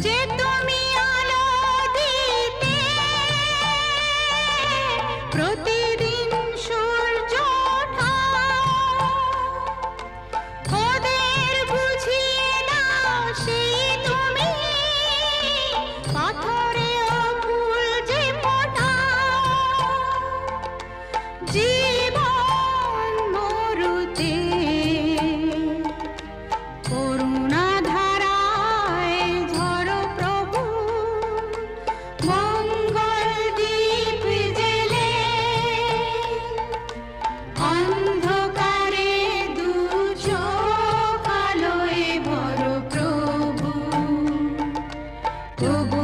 যে তুমি আলো দিতে প্রতিদিন সূর্য ওঠাও, ওদের বুঝিয়ে দাও সেই তুমি পাথরেও ফুল যে ফোটাও। জীবন মরুতে করুণা ধারায় ঝরো প্রভু, মঙ্গল দীপ জেলে অন্ধকারে দু চোখ আলোয় ভরো প্রভু। তবু